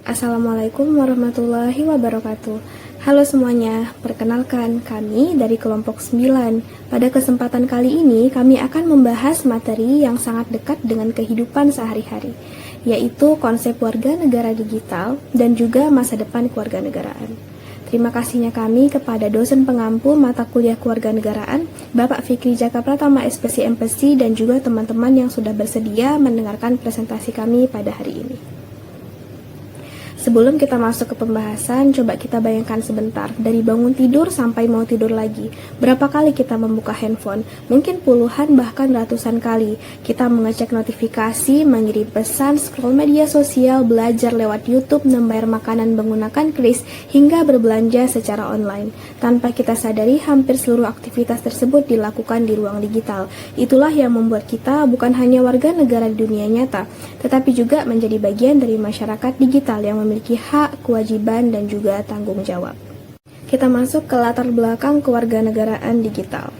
Assalamualaikum warahmatullahi wabarakatuh. Halo semuanya, perkenalkan kami dari kelompok 9. Pada kesempatan kali ini kami akan membahas materi yang sangat dekat dengan kehidupan sehari-hari, yaitu konsep warga negara digital dan juga masa depan kewarganegaraan. Terima kasihnya kami kepada dosen pengampu mata kuliah kewarganegaraan, Bapak Fikri Jaka Pratama SPC MPC, dan juga teman-teman yang sudah bersedia mendengarkan presentasi kami pada hari ini. Sebelum kita masuk ke pembahasan, coba kita bayangkan sebentar, dari bangun tidur sampai mau tidur lagi, berapa kali kita membuka handphone? Mungkin puluhan bahkan ratusan kali. Kita mengecek notifikasi, mengirim pesan, scroll media sosial, belajar lewat YouTube, membayar makanan menggunakan kris, hingga berbelanja secara online. Tanpa kita sadari, hampir seluruh aktivitas tersebut dilakukan di ruang digital. Itulah yang membuat kita bukan hanya warga negara di dunia nyata, tetapi juga menjadi bagian dari masyarakat digital yang memiliki hak, kewajiban, dan juga tanggung jawab. Kita masuk ke latar belakang kewarganegaraan digital.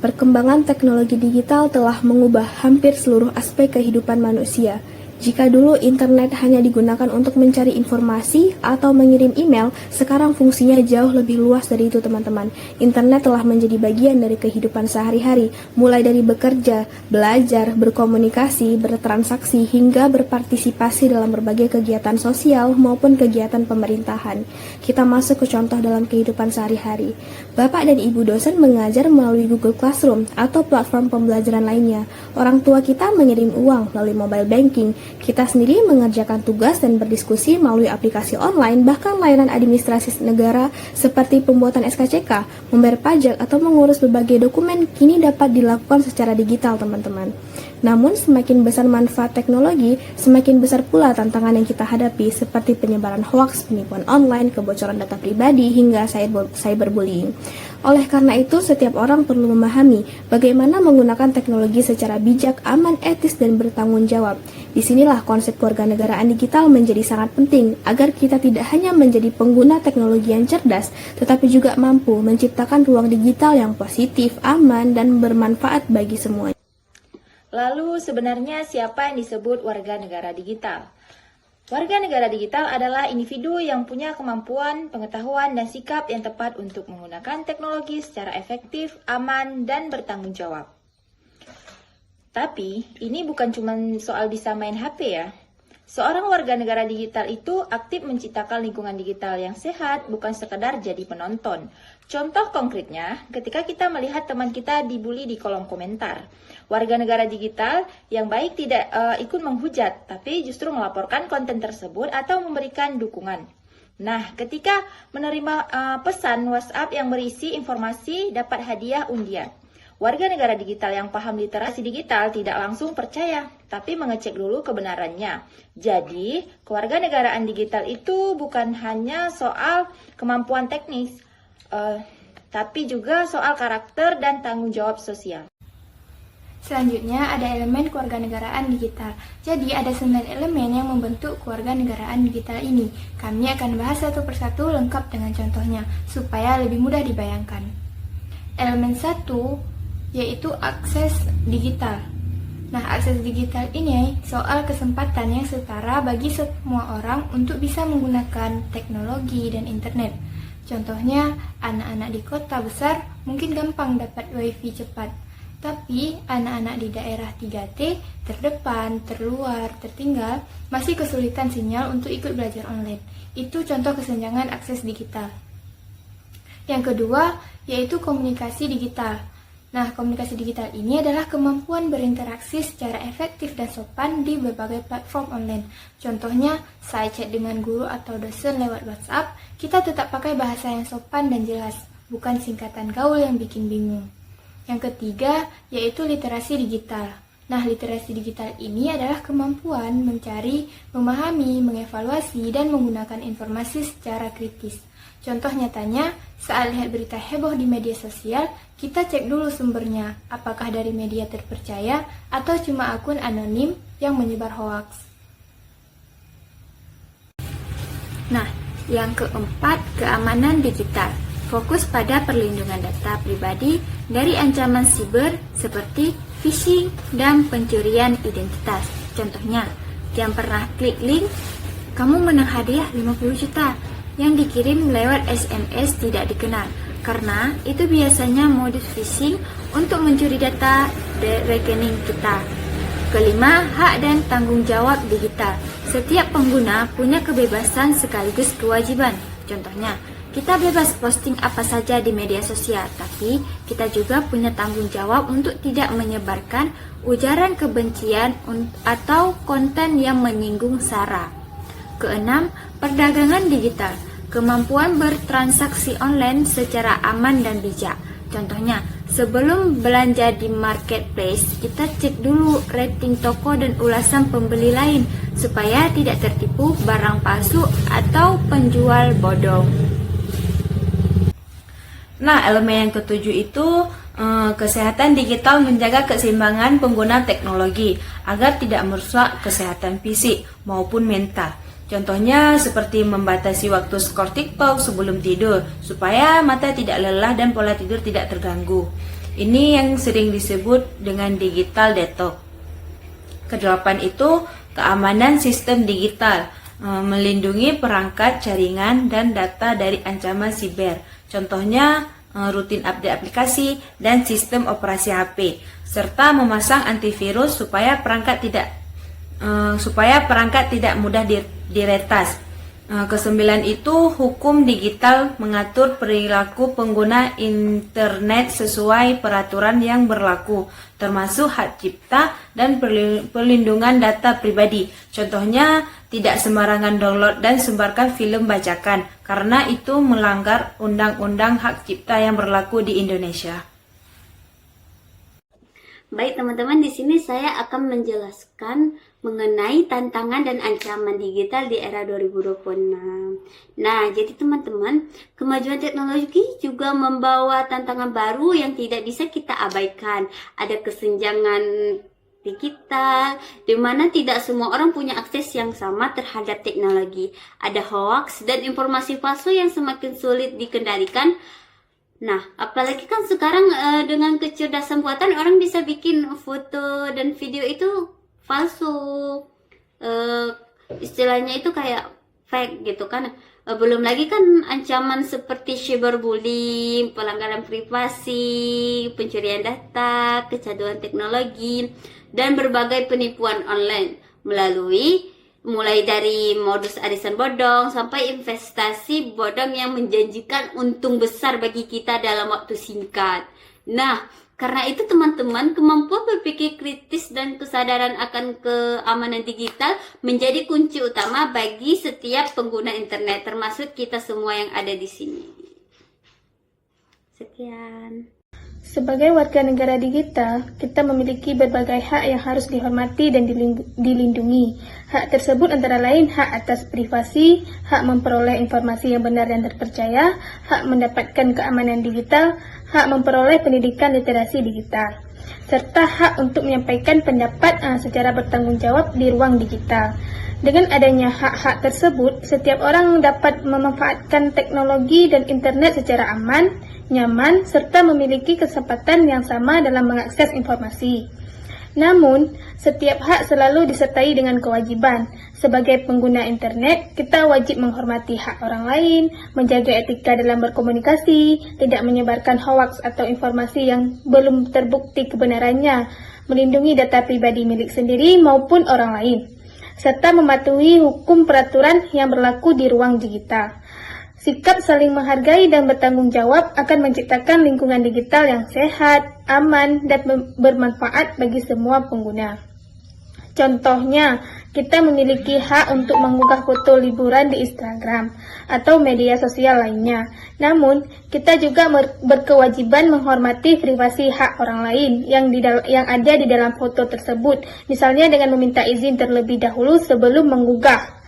Perkembangan teknologi digital telah mengubah hampir seluruh aspek kehidupan manusia. Jika dulu internet hanya digunakan untuk mencari informasi atau mengirim email, sekarang fungsinya jauh lebih luas dari itu, teman-teman. Internet telah menjadi bagian dari kehidupan sehari-hari, mulai dari bekerja, belajar, berkomunikasi, bertransaksi, hingga berpartisipasi dalam berbagai kegiatan sosial maupun kegiatan pemerintahan. Kita masuk ke contoh dalam kehidupan sehari-hari. Bapak dan Ibu dosen mengajar melalui Google Classroom atau platform pembelajaran lainnya. Orang tua kita mengirim uang melalui mobile banking. Kita sendiri mengerjakan tugas dan berdiskusi melalui aplikasi online, bahkan layanan administrasi negara seperti pembuatan SKCK, membayar pajak, atau mengurus berbagai dokumen kini dapat dilakukan secara digital, teman-teman. Namun, semakin besar manfaat teknologi, semakin besar pula tantangan yang kita hadapi, seperti penyebaran hoaks, penipuan online, kebocoran data pribadi, hingga cyberbullying. Oleh karena itu, setiap orang perlu memahami bagaimana menggunakan teknologi secara bijak, aman, etis, dan bertanggung jawab. Disinilah konsep kewarganegaraan digital menjadi sangat penting, agar kita tidak hanya menjadi pengguna teknologi yang cerdas, tetapi juga mampu menciptakan ruang digital yang positif, aman, dan bermanfaat bagi semuanya. Lalu sebenarnya siapa yang disebut warga negara digital? Warga negara digital adalah individu yang punya kemampuan, pengetahuan, dan sikap yang tepat untuk menggunakan teknologi secara efektif, aman, dan bertanggung jawab. Tapi, ini bukan cuma soal bisa main HP ya. Seorang warga negara digital itu aktif menciptakan lingkungan digital yang sehat, bukan sekedar jadi penonton. Contoh konkretnya, ketika kita melihat teman kita dibully di kolom komentar. Warga negara digital yang baik tidak ikut menghujat, tapi justru melaporkan konten tersebut atau memberikan dukungan. Nah, ketika menerima pesan WhatsApp yang berisi informasi dapat hadiah undian. Warga negara digital yang paham literasi digital tidak langsung percaya, tapi mengecek dulu kebenarannya. Jadi, kewarganegaraan digital itu bukan hanya soal kemampuan teknis, tapi juga soal karakter dan tanggung jawab sosial. Selanjutnya ada elemen kewarganegaraan digital. Jadi ada 9 elemen yang membentuk kewarganegaraan digital ini. Kami akan bahas satu persatu lengkap dengan contohnya, supaya lebih mudah dibayangkan. Elemen 1 yaitu akses digital. Nah, akses digital ini soal kesempatan yang setara bagi semua orang untuk bisa menggunakan teknologi dan internet. Contohnya, anak-anak di kota besar mungkin gampang dapat wifi cepat, tapi anak-anak di daerah 3T, terdepan, terluar, tertinggal, masih kesulitan sinyal untuk ikut belajar online. Itu contoh kesenjangan akses digital. Yang kedua, yaitu komunikasi digital. Nah, komunikasi digital ini adalah kemampuan berinteraksi secara efektif dan sopan di berbagai platform online. Contohnya, saat chat dengan guru atau dosen lewat WhatsApp, kita tetap pakai bahasa yang sopan dan jelas, bukan singkatan gaul yang bikin bingung. Yang ketiga, yaitu literasi digital. Nah, literasi digital ini adalah kemampuan mencari, memahami, mengevaluasi, dan menggunakan informasi secara kritis. Contoh nyatanya, saat lihat berita heboh di media sosial, kita cek dulu sumbernya, apakah dari media terpercaya atau cuma akun anonim yang menyebar hoaks. Nah, yang keempat, keamanan digital. Fokus pada perlindungan data pribadi dari ancaman siber seperti phishing dan pencurian identitas. Contohnya, yang pernah klik link kamu menang hadiah 50 juta yang dikirim lewat SMS tidak dikenal, karena itu biasanya modus phishing untuk mencuri data rekening kita. Kelima, hak dan tanggung jawab digital. Setiap pengguna punya kebebasan sekaligus kewajiban. Contohnya, kita bebas posting apa saja di media sosial, tapi kita juga punya tanggung jawab untuk tidak menyebarkan ujaran kebencian atau konten yang menyinggung SARA. Keenam, perdagangan digital. Kemampuan bertransaksi online secara aman dan bijak. Contohnya, sebelum belanja di marketplace, kita cek dulu rating toko dan ulasan pembeli lain supaya tidak tertipu barang palsu atau penjual bodong. Nah, elemen yang ketujuh itu kesehatan digital, menjaga keseimbangan pengguna teknologi agar tidak merusak kesehatan fisik maupun mental. Contohnya seperti membatasi waktu skor TikTok sebelum tidur supaya mata tidak lelah dan pola tidur tidak terganggu. Ini yang sering disebut dengan digital detox. Kedelapan itu keamanan sistem digital, melindungi perangkat jaringan dan data dari ancaman siber. Contohnya rutin update aplikasi dan sistem operasi HP, serta memasang antivirus supaya perangkat tidak mudah diretas. Kesembilan itu hukum digital, mengatur perilaku pengguna internet sesuai peraturan yang berlaku, termasuk hak cipta dan perlindungan data pribadi. Contohnya, tidak sembarangan download dan sebarkan film bajakan, karena itu melanggar undang-undang hak cipta yang berlaku di Indonesia. Baik teman-teman, di sini saya akan menjelaskan mengenai tantangan dan ancaman digital di era 2026. Nah, jadi teman-teman, kemajuan teknologi juga membawa tantangan baru yang tidak bisa kita abaikan. Ada kesenjangan digital, di mana tidak semua orang punya akses yang sama terhadap teknologi. Ada hoax dan informasi palsu yang semakin sulit dikendalikan. Nah, apalagi kan sekarang dengan kecerdasan buatan orang bisa bikin foto dan video itu palsu. Istilahnya itu kayak fake gitu kan. Belum lagi kan ancaman seperti cyberbullying, pelanggaran privasi, pencurian data, kecanduan teknologi, dan berbagai penipuan online mulai dari modus arisan bodong sampai investasi bodong yang menjanjikan untung besar bagi kita dalam waktu singkat. Nah, karena itu teman-teman, kemampuan berpikir kritis dan kesadaran akan keamanan digital menjadi kunci utama bagi setiap pengguna internet, termasuk kita semua yang ada di sini. Sekian. Sebagai warga negara digital, kita memiliki berbagai hak yang harus dihormati dan dilindungi. Hak tersebut antara lain hak atas privasi, hak memperoleh informasi yang benar dan terpercaya, hak mendapatkan keamanan digital, hak memperoleh pendidikan literasi digital, serta hak untuk menyampaikan pendapat secara bertanggung jawab di ruang digital. Dengan adanya hak-hak tersebut, setiap orang dapat memanfaatkan teknologi dan internet secara aman, nyaman, serta memiliki kesempatan yang sama dalam mengakses informasi. Namun, setiap hak selalu disertai dengan kewajiban. Sebagai pengguna internet, kita wajib menghormati hak orang lain, menjaga etika dalam berkomunikasi, tidak menyebarkan hoaks atau informasi yang belum terbukti kebenarannya, melindungi data pribadi milik sendiri maupun orang lain, serta mematuhi hukum peraturan yang berlaku di ruang digital. Sikap saling menghargai dan bertanggung jawab akan menciptakan lingkungan digital yang sehat, aman, dan bermanfaat bagi semua pengguna. Contohnya, kita memiliki hak untuk mengunggah foto liburan di Instagram atau media sosial lainnya. Namun, kita juga berkewajiban menghormati privasi hak orang lain yang ada di dalam foto tersebut, misalnya dengan meminta izin terlebih dahulu sebelum mengunggah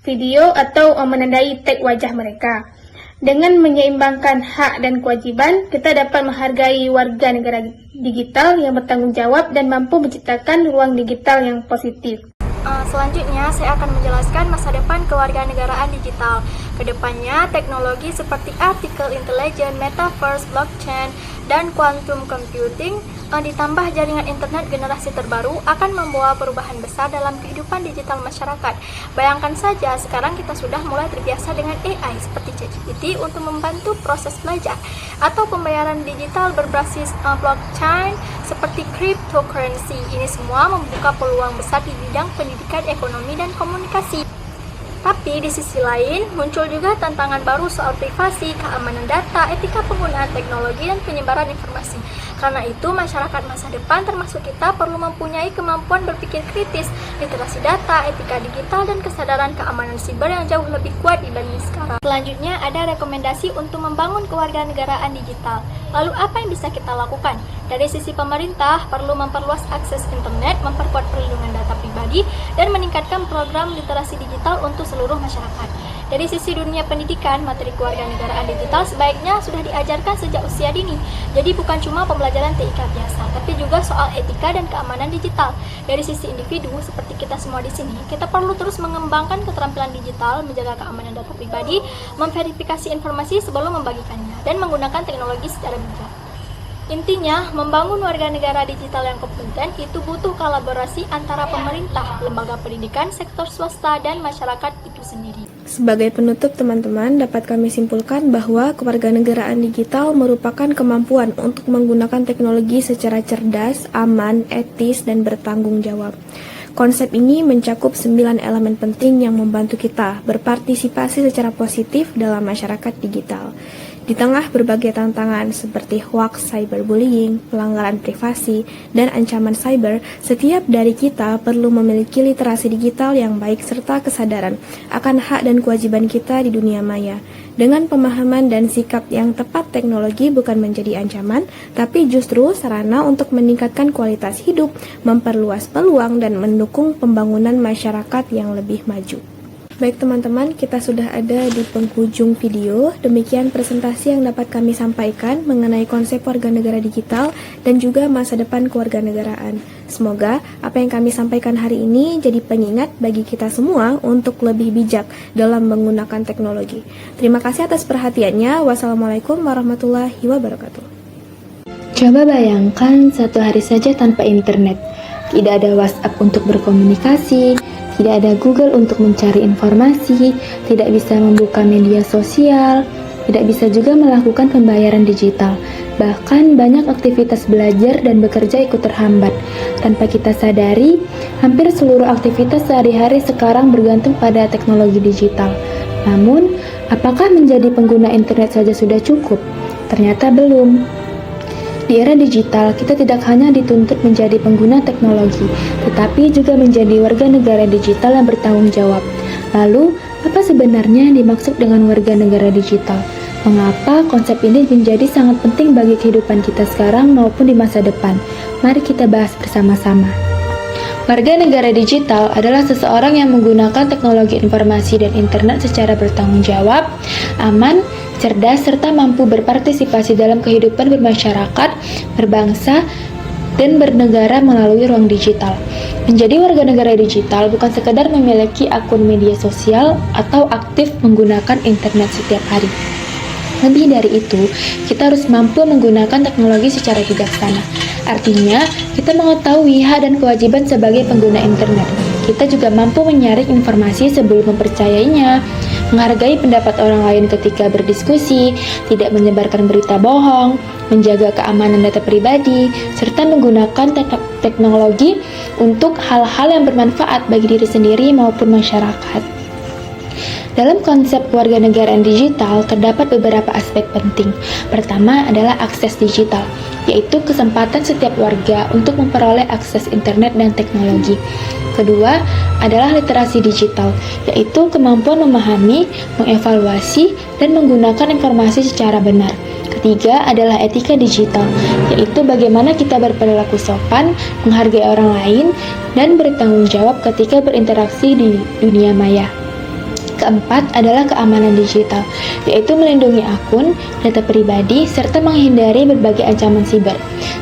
video atau menandai tag wajah mereka. Dengan menyeimbangkan hak dan kewajiban, kita dapat menghargai warga negara digital yang bertanggung jawab dan mampu menciptakan ruang digital yang positif. Selanjutnya, saya akan menjelaskan masa depan kewarganegaraan digital. Kedepannya, teknologi seperti artificial intelligence, metaverse, blockchain, dan quantum computing ditambah jaringan internet generasi terbaru akan membawa perubahan besar dalam kehidupan digital masyarakat. Bayangkan saja sekarang kita sudah mulai terbiasa dengan AI seperti ChatGPT untuk membantu proses belajar, atau pembayaran digital berbasis blockchain seperti cryptocurrency. Ini semua membuka peluang besar di bidang pendidikan, ekonomi, dan komunikasi. Tapi di sisi lain, muncul juga tantangan baru soal privasi, keamanan data, etika penggunaan teknologi, dan penyebaran informasi. Karena itu, masyarakat masa depan termasuk kita perlu mempunyai kemampuan berpikir kritis, literasi data, etika digital, dan kesadaran keamanan siber yang jauh lebih kuat dibanding sekarang. Selanjutnya, ada rekomendasi untuk membangun kewarganegaraan digital. Lalu apa yang bisa kita lakukan? Dari sisi pemerintah, perlu memperluas akses internet, memperkuat perlindungan data pribadi, dan meningkatkan program literasi digital untuk seluruh masyarakat. Dari sisi dunia pendidikan, materi kewarganegaraan digital sebaiknya sudah diajarkan sejak usia dini. Jadi bukan cuma pembelajaran TIK biasa, tapi juga soal etika dan keamanan digital. Dari sisi individu, seperti kita semua di sini, kita perlu terus mengembangkan keterampilan digital, menjaga keamanan data pribadi, memverifikasi informasi sebelum membagikannya, dan menggunakan teknologi secara bijak. Intinya, membangun warga negara digital yang kompeten itu butuh kolaborasi antara pemerintah, lembaga pendidikan, sektor swasta, dan masyarakat itu sendiri. Sebagai penutup teman-teman, dapat kami simpulkan bahwa kewarganegaraan digital merupakan kemampuan untuk menggunakan teknologi secara cerdas, aman, etis, dan bertanggung jawab. Konsep ini mencakup 9 elemen penting yang membantu kita berpartisipasi secara positif dalam masyarakat digital. Di tengah berbagai tantangan seperti hoax, cyberbullying, pelanggaran privasi, dan ancaman cyber, setiap dari kita perlu memiliki literasi digital yang baik serta kesadaran akan hak dan kewajiban kita di dunia maya. Dengan pemahaman dan sikap yang tepat, teknologi bukan menjadi ancaman, tapi justru sarana untuk meningkatkan kualitas hidup, memperluas peluang, dan mendukung pembangunan masyarakat yang lebih maju. Baik teman-teman, kita sudah ada di penghujung video. Demikian presentasi yang dapat kami sampaikan mengenai konsep warganegara digital dan juga masa depan kewarganegaraan. Semoga apa yang kami sampaikan hari ini jadi pengingat bagi kita semua untuk lebih bijak dalam menggunakan teknologi. Terima kasih atas perhatiannya. Wassalamualaikum warahmatullahi wabarakatuh. Coba bayangkan satu hari saja tanpa internet. Tidak ada WhatsApp untuk berkomunikasi, tidak ada Google untuk mencari informasi, tidak bisa membuka media sosial, tidak bisa juga melakukan pembayaran digital. Bahkan banyak aktivitas belajar dan bekerja ikut terhambat. Tanpa kita sadari, hampir seluruh aktivitas sehari-hari sekarang bergantung pada teknologi digital. Namun, apakah menjadi pengguna internet saja sudah cukup? Ternyata belum. Di era digital, kita tidak hanya dituntut menjadi pengguna teknologi, tetapi juga menjadi warga negara digital yang bertanggung jawab. Lalu, apa sebenarnya yang dimaksud dengan warga negara digital? Mengapa konsep ini menjadi sangat penting bagi kehidupan kita sekarang maupun di masa depan? Mari kita bahas bersama-sama. Warga negara digital adalah seseorang yang menggunakan teknologi informasi dan internet secara bertanggung jawab, aman, cerdas, serta mampu berpartisipasi dalam kehidupan bermasyarakat, berbangsa, dan bernegara melalui ruang digital. Menjadi warga negara digital bukan sekedar memiliki akun media sosial atau aktif menggunakan internet setiap hari. Lebih dari itu, kita harus mampu menggunakan teknologi secara bijaksana. Artinya, kita mengetahui hak dan kewajiban sebagai pengguna internet. Kita juga mampu menyaring informasi sebelum mempercayainya, menghargai pendapat orang lain ketika berdiskusi, tidak menyebarkan berita bohong, menjaga keamanan data pribadi, serta menggunakan teknologi untuk hal-hal yang bermanfaat bagi diri sendiri maupun masyarakat. Dalam konsep kewarganegaraan digital, terdapat beberapa aspek penting. Pertama adalah akses digital, yaitu kesempatan setiap warga untuk memperoleh akses internet dan teknologi. Kedua adalah literasi digital, yaitu kemampuan memahami, mengevaluasi, dan menggunakan informasi secara benar. Ketiga adalah etika digital, yaitu bagaimana kita berperilaku sopan, menghargai orang lain, dan bertanggung jawab ketika berinteraksi di dunia maya. Keempat adalah keamanan digital, yaitu melindungi akun, data pribadi, serta menghindari berbagai ancaman siber.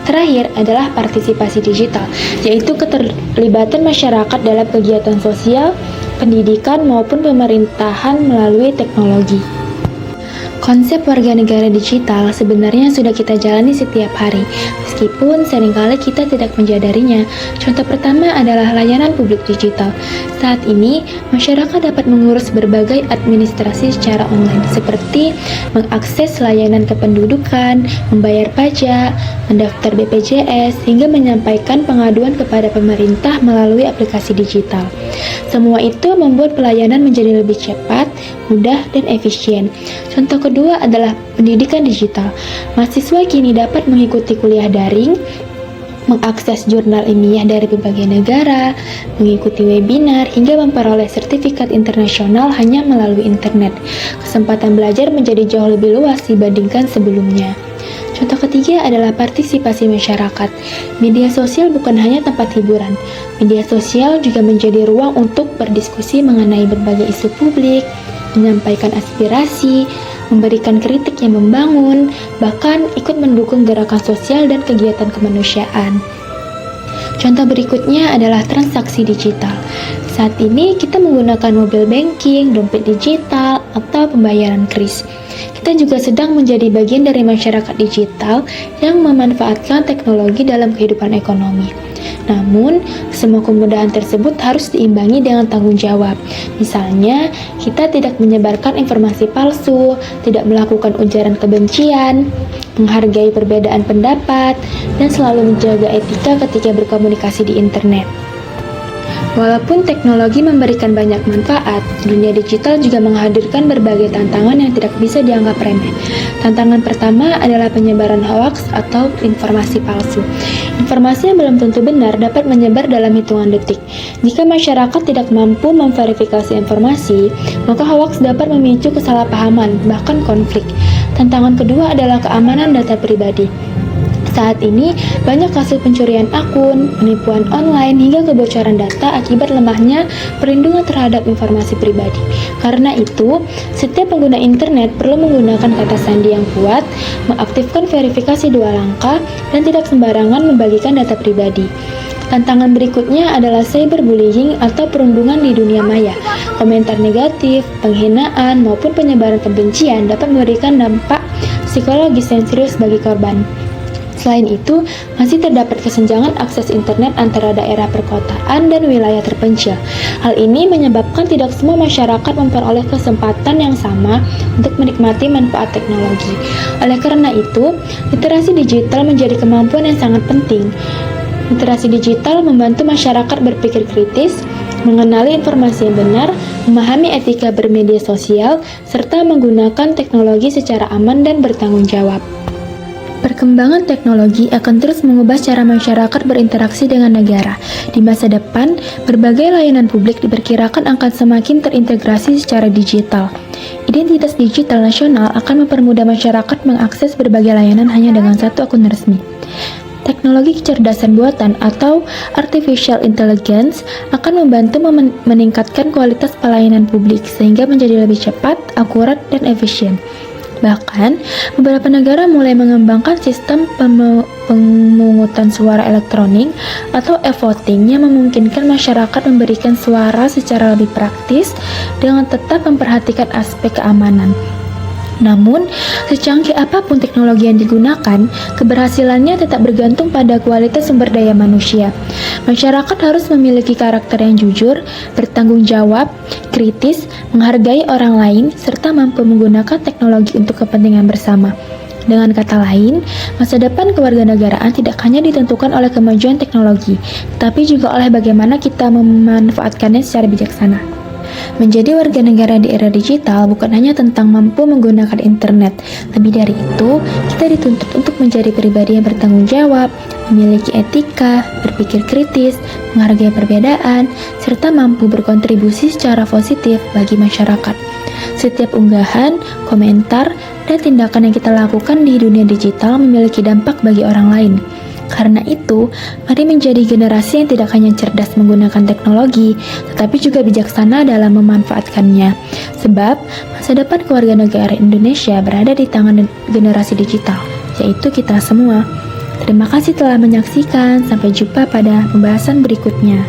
Terakhir adalah partisipasi digital, yaitu keterlibatan masyarakat dalam kegiatan sosial, pendidikan, maupun pemerintahan melalui teknologi. Konsep warga negara digital sebenarnya sudah kita jalani setiap hari, meskipun seringkali kita tidak menyadarinya. Contoh pertama adalah layanan publik digital. Saat ini, masyarakat dapat mengurus berbagai administrasi secara online, seperti mengakses layanan kependudukan, membayar pajak, mendaftar BPJS, hingga menyampaikan pengaduan kepada pemerintah melalui aplikasi digital. Semua itu membuat pelayanan menjadi lebih cepat, mudah, dan efisien. Contoh kedua adalah pendidikan digital. Mahasiswa kini dapat mengikuti kuliah daring, mengakses jurnal ilmiah dari berbagai negara, mengikuti webinar, hingga memperoleh sertifikat internasional hanya melalui internet. Kesempatan belajar menjadi jauh lebih luas dibandingkan sebelumnya. Contoh ketiga adalah partisipasi masyarakat. Media sosial bukan hanya tempat hiburan. Media sosial juga menjadi ruang untuk berdiskusi mengenai berbagai isu publik, menyampaikan aspirasi, memberikan kritik yang membangun, bahkan ikut mendukung gerakan sosial dan kegiatan kemanusiaan. Contoh berikutnya adalah transaksi digital. Saat ini kita menggunakan mobile banking, dompet digital, atau pembayaran kris. Kita juga sedang menjadi bagian dari masyarakat digital yang memanfaatkan teknologi dalam kehidupan ekonomi. Namun, semua kemudahan tersebut harus diimbangi dengan tanggung jawab. Misalnya, kita tidak menyebarkan informasi palsu, tidak melakukan ujaran kebencian, menghargai perbedaan pendapat, dan selalu menjaga etika ketika berkomunikasi di internet. Walaupun teknologi memberikan banyak manfaat, dunia digital juga menghadirkan berbagai tantangan yang tidak bisa dianggap remeh. Tantangan pertama adalah penyebaran hoaks atau informasi palsu. Informasi yang belum tentu benar dapat menyebar dalam hitungan detik. Jika masyarakat tidak mampu memverifikasi informasi, maka hoaks dapat memicu kesalahpahaman, bahkan konflik. Tantangan kedua adalah keamanan data pribadi. Saat ini, banyak kasus pencurian akun, penipuan online, hingga kebocoran data akibat lemahnya perlindungan terhadap informasi pribadi. Karena itu, setiap pengguna internet perlu menggunakan kata sandi yang kuat, mengaktifkan verifikasi 2 langkah, dan tidak sembarangan membagikan data pribadi. Tantangan berikutnya adalah cyberbullying atau perundungan di dunia maya. Komentar negatif, penghinaan, maupun penyebaran kebencian dapat memberikan dampak psikologis yang serius bagi korban. Selain itu, masih terdapat kesenjangan akses internet antara daerah perkotaan dan wilayah terpencil. Hal ini menyebabkan tidak semua masyarakat memperoleh kesempatan yang sama untuk menikmati manfaat teknologi. Oleh karena itu, literasi digital menjadi kemampuan yang sangat penting. Literasi digital membantu masyarakat berpikir kritis, mengenali informasi yang benar, memahami etika bermedia sosial, serta menggunakan teknologi secara aman dan bertanggung jawab. Perkembangan teknologi akan terus mengubah cara masyarakat berinteraksi dengan negara. Di masa depan, berbagai layanan publik diperkirakan akan semakin terintegrasi secara digital. Identitas digital nasional akan mempermudah masyarakat mengakses berbagai layanan hanya dengan satu akun resmi. Teknologi kecerdasan buatan atau artificial intelligence akan membantu meningkatkan kualitas pelayanan publik sehingga menjadi lebih cepat, akurat, dan efisien. Bahkan, beberapa negara mulai mengembangkan sistem pemungutan suara elektronik atau e-voting yang memungkinkan masyarakat memberikan suara secara lebih praktis dengan tetap memperhatikan aspek keamanan. Namun, secanggih apapun teknologi yang digunakan, keberhasilannya tetap bergantung pada kualitas sumber daya manusia. Masyarakat harus memiliki karakter yang jujur, bertanggung jawab, kritis, menghargai orang lain, serta mampu menggunakan teknologi untuk kepentingan bersama. Dengan kata lain, masa depan kewarganegaraan tidak hanya ditentukan oleh kemajuan teknologi, tetapi juga oleh bagaimana kita memanfaatkannya secara bijaksana. Menjadi warga negara di era digital bukan hanya tentang mampu menggunakan internet. Lebih dari itu, kita dituntut untuk menjadi pribadi yang bertanggung jawab, memiliki etika, berpikir kritis, menghargai perbedaan, serta mampu berkontribusi secara positif bagi masyarakat. Setiap unggahan, komentar, dan tindakan yang kita lakukan di dunia digital memiliki dampak bagi orang lain. Karena itu, mari menjadi generasi yang tidak hanya cerdas menggunakan teknologi, tetapi juga bijaksana dalam memanfaatkannya. Sebab, masa depan kewarganegaraan Indonesia berada di tangan generasi digital, yaitu kita semua. Terima kasih telah menyaksikan, sampai jumpa pada pembahasan berikutnya.